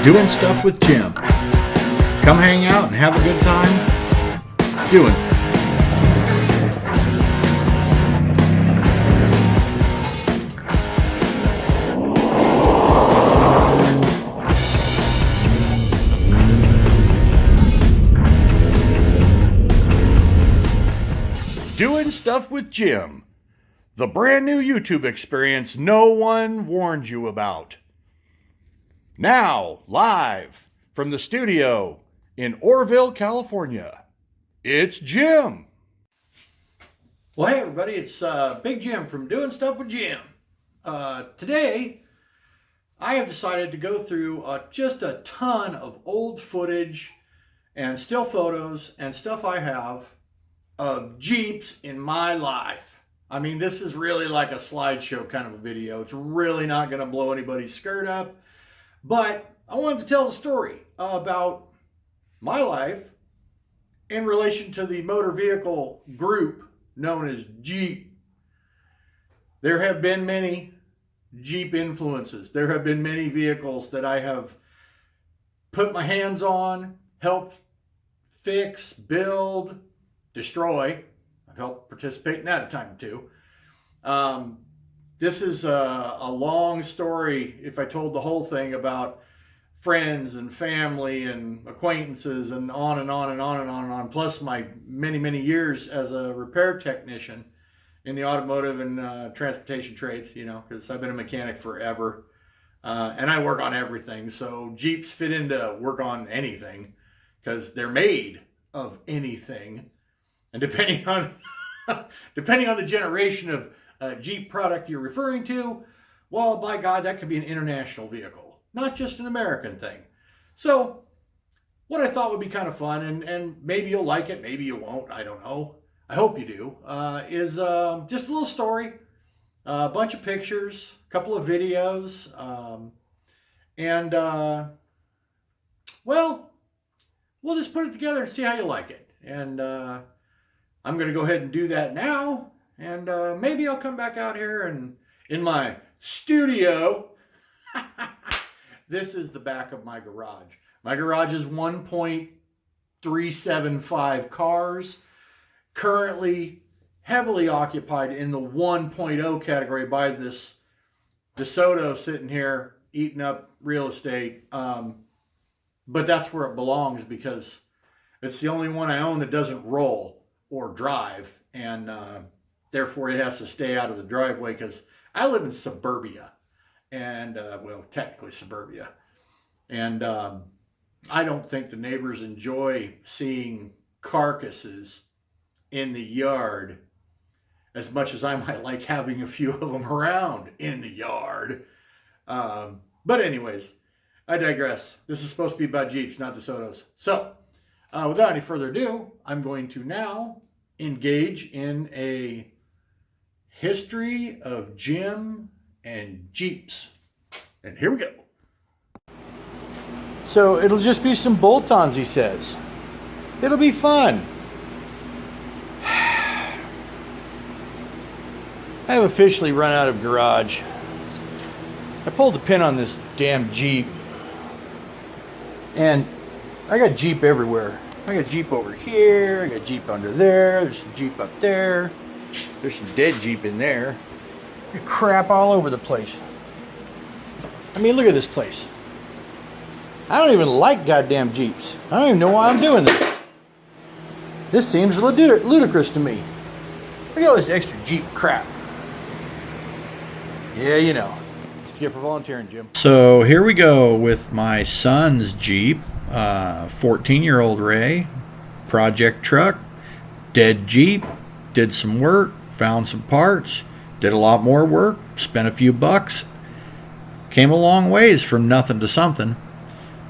Doing Stuff with Jim. Come hang out and have a good time doing. Doing Stuff with Jim. The brand new YouTube experience no one warned you about. Now, live from the studio in Orville, California, it's Jim. Well, hey everybody, it's Big Jim from Doing Stuff with Jim. Today, I have decided to go through just a ton of old footage and still photos and stuff I have of Jeeps in my life. I mean, this is really like a slideshow kind of a video. It's really not going to blow anybody's skirt up. But I wanted to tell the story about my life in relation to the motor vehicle group known as Jeep. There have been many Jeep influences. There have been many vehicles that I have put my hands on, helped fix, build, destroy. I've helped participate in that a time or two. This is a long story if I told the whole thing about friends and family and acquaintances and on and on and on and on and on, plus my many, many years as a repair technician in the automotive and transportation trades, you know, because I've been a mechanic forever. And I work on everything. So Jeeps fit into work on anything because they're made of anything. And depending on the generation of Jeep product you're referring to, well, by God, that could be an international vehicle, not just an American thing. So what I thought would be kind of fun, and maybe you'll like it, maybe you won't, I don't know. I hope you do, is just a little story, a bunch of pictures, a couple of videos, and well, we'll just put it together and see how you like it. And I'm going to go ahead and do that now, and maybe I'll come back out here and in my studio. This is the back of my garage. My garage is 1.375 cars, currently heavily occupied in the 1.0 category by this DeSoto sitting here eating up real estate. But that's where it belongs because it's the only one I own that doesn't roll or drive, and therefore it has to stay out of the driveway because I live in suburbia, and well, technically suburbia, and I don't think the neighbors enjoy seeing carcasses in the yard as much as I might like having a few of them around in the yard. But anyways, I digress. This is supposed to be about Jeeps, not DeSotos. So without any further ado, I'm going to now engage in a history of Jim and Jeeps. And here we go. So it'll just be some bolt-ons, he says. It'll be fun. I have officially run out of garage. I pulled the pin on this damn Jeep. And I got Jeep everywhere. I got Jeep over here. I got Jeep under there. There's some Jeep up there. There's some dead Jeep in there. Crap all over the place. I mean, look at this place. I don't even like goddamn Jeeps. I don't even know why I'm doing this. This seems ludicrous to me. Look at all this extra Jeep crap. Yeah, you know. Yeah, for volunteering, Jim. So here we go with my son's Jeep. 14-year-old Ray. Project truck. Dead Jeep. Did some work. Found some parts. Did a lot more work. Spent a few bucks. Came a long ways from nothing to something.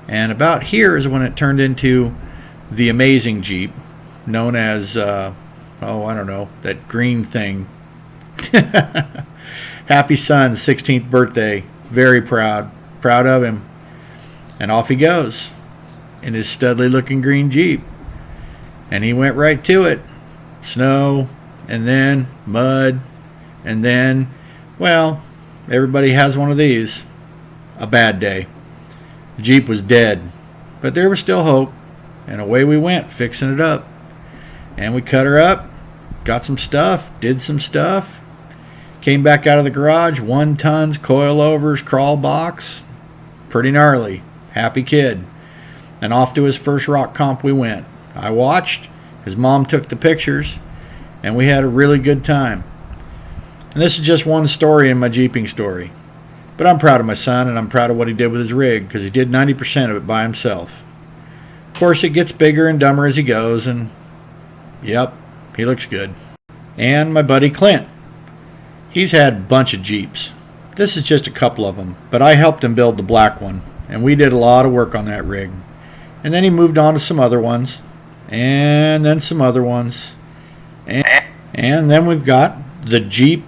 And about here is when it turned into the amazing Jeep. Known as, I don't know, that green thing. Happy son's 16th birthday. Very proud. Proud of him. And off he goes in his studly looking green Jeep. And he went right to it. Snow, and then mud, and then, well, everybody has one of these. A bad day. The Jeep was dead, but there was still hope, and away we went, fixing it up. And we cut her up, got some stuff, did some stuff, came back out of the garage, 1 tons, coilovers, crawl box, pretty gnarly, happy kid. And off to his first rock comp we went. I watched, his mom took the pictures, and we had a really good time. And this is just one story in my Jeeping story. But I'm proud of my son, and I'm proud of what he did with his rig, because he did 90% of it by himself. Of course, it gets bigger and dumber as he goes, and yep, he looks good. And my buddy Clint. He's had a bunch of Jeeps. This is just a couple of them, but I helped him build the black one, and we did a lot of work on that rig. And then he moved on to some other ones, and then some other ones. And then we've got the Jeep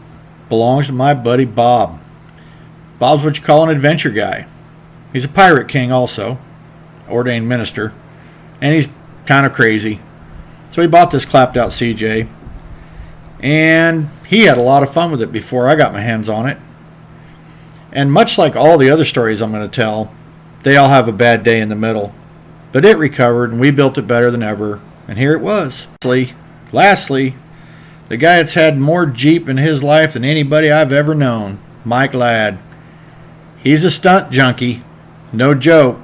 belongs to my buddy Bob. Bob's what you call an adventure guy. He's a pirate king also, ordained minister, and he's kind of crazy. So he bought this clapped out CJ, and he had a lot of fun with it before I got my hands on it. And much like all the other stories I'm going to tell, they all have a bad day in the middle. But it recovered, and we built it better than ever, and here it was. Lastly, the guy that's had more Jeep in his life than anybody I've ever known, Mike Ladd. He's a stunt junkie, no joke.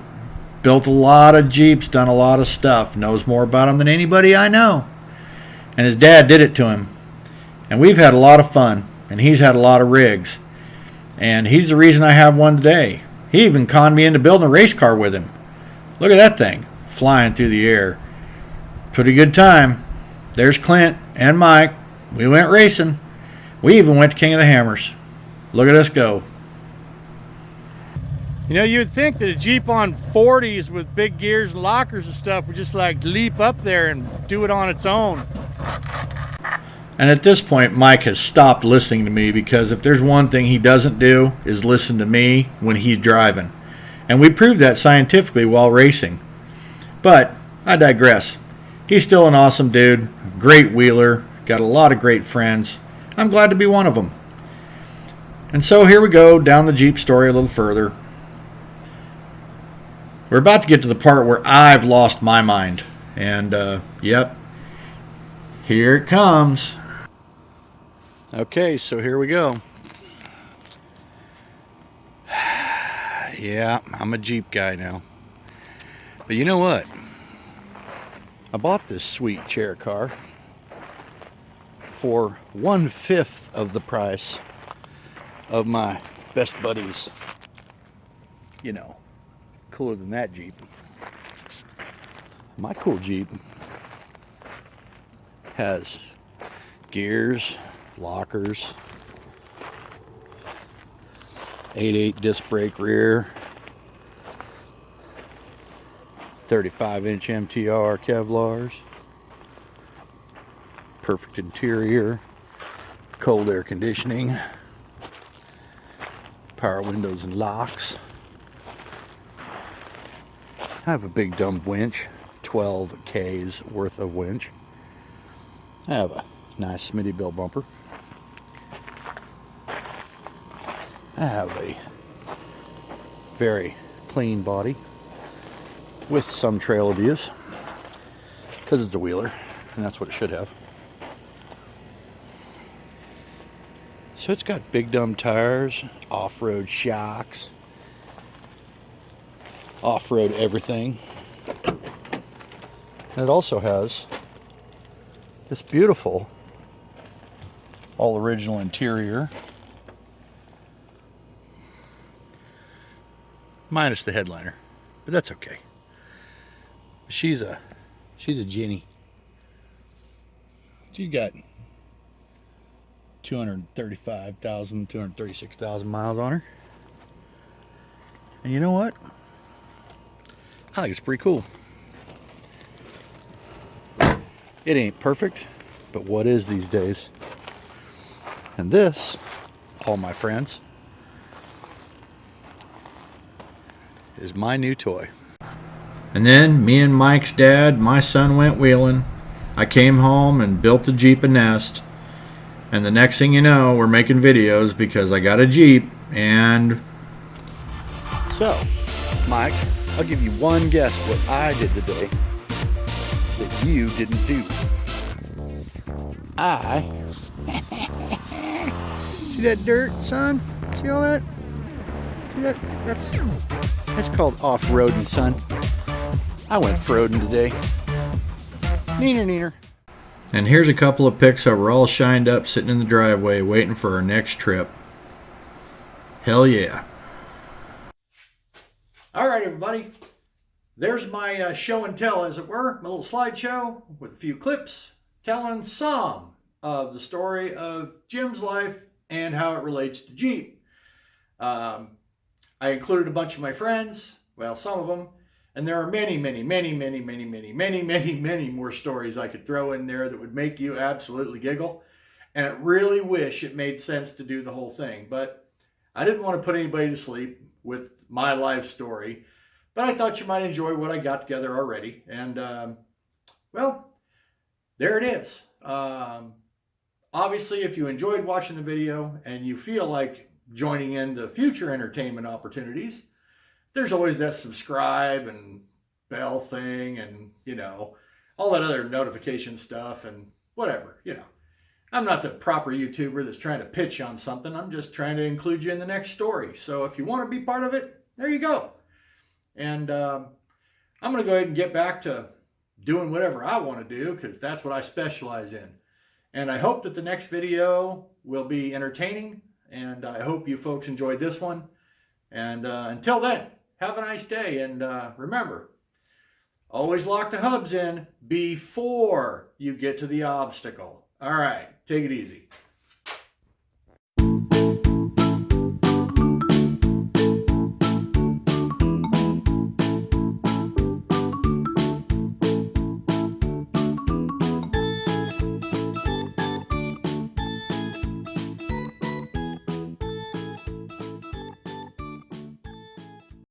Built a lot of Jeeps, done a lot of stuff, knows more about them than anybody I know. And his dad did it to him. And we've had a lot of fun, and he's had a lot of rigs. And he's the reason I have one today. He even conned me into building a race car with him. Look at that thing, flying through the air. Pretty good time. There's Clint and Mike. We went racing. We even went to King of the Hammers. Look at us go. You know, you'd think that a Jeep on 40s with big gears and lockers and stuff would just like leap up there and do it on its own. And at this point, Mike has stopped listening to me, because if there's one thing he doesn't do is listen to me when he's driving. And we proved that scientifically while racing. But I digress. He's still an awesome dude, great wheeler, got a lot of great friends. I'm glad to be one of them. And so here we go down the Jeep story a little further. We're about to get to the part where I've lost my mind. And, yep, here it comes. Okay, so here we go. Yeah, I'm a Jeep guy now. But you know what? I bought this sweet chair car for 1/5 of the price of my best buddy's, you know, cooler than that Jeep. My cool Jeep has gears, lockers, 8/8 disc brake rear, 35-inch MTR Kevlars, perfect interior, cold air conditioning, power windows and locks. I have a big dumb winch, 12 K's worth of winch. I have a nice Smittybilt bumper. I have a very clean body with some trail abuse, because it's a wheeler, and that's what it should have. So it's got big dumb tires, off-road shocks, off-road everything. And it also has this beautiful all original interior, minus the headliner, but that's okay. She's a Jenny. She got 236,000 miles on her. And you know what? I think it's pretty cool. It ain't perfect, but what is these days? And this, all my friends, is my new toy. And then me and Mike's dad, my son, went wheeling. I came home and built the Jeep a nest. And the next thing you know, we're making videos because I got a Jeep. And so, Mike, I'll give you one guess what I did today that you didn't do. See that dirt, son? See all that? See that? That's called off-roading, son. I went froading today. Neener. And here's a couple of pics that were all shined up sitting in the driveway waiting for our next trip. Hell yeah. All right, everybody. There's my show and tell, as it were, my little slideshow with a few clips telling some of the story of Jim's life and how it relates to Jeep. I included a bunch of my friends, well, some of them, and there are many more stories I could throw in there that would make you absolutely giggle. And I really wish it made sense to do the whole thing, but I didn't want to put anybody to sleep with my life story. But I thought you might enjoy what I got together already. And, well, there it is. Obviously, if you enjoyed watching the video and you feel like joining in the future entertainment opportunities, there's always that subscribe and bell thing and, all that other notification stuff and whatever, I'm not the proper YouTuber that's trying to pitch on something. I'm just trying to include you in the next story. So if you want to be part of it, there you go. And I'm going to go ahead and get back to doing whatever I want to do because that's what I specialize in. And I hope that the next video will be entertaining. And I hope you folks enjoyed this one. And until then, have a nice day. And remember, always lock the hubs in before you get to the obstacle. All right, take it easy.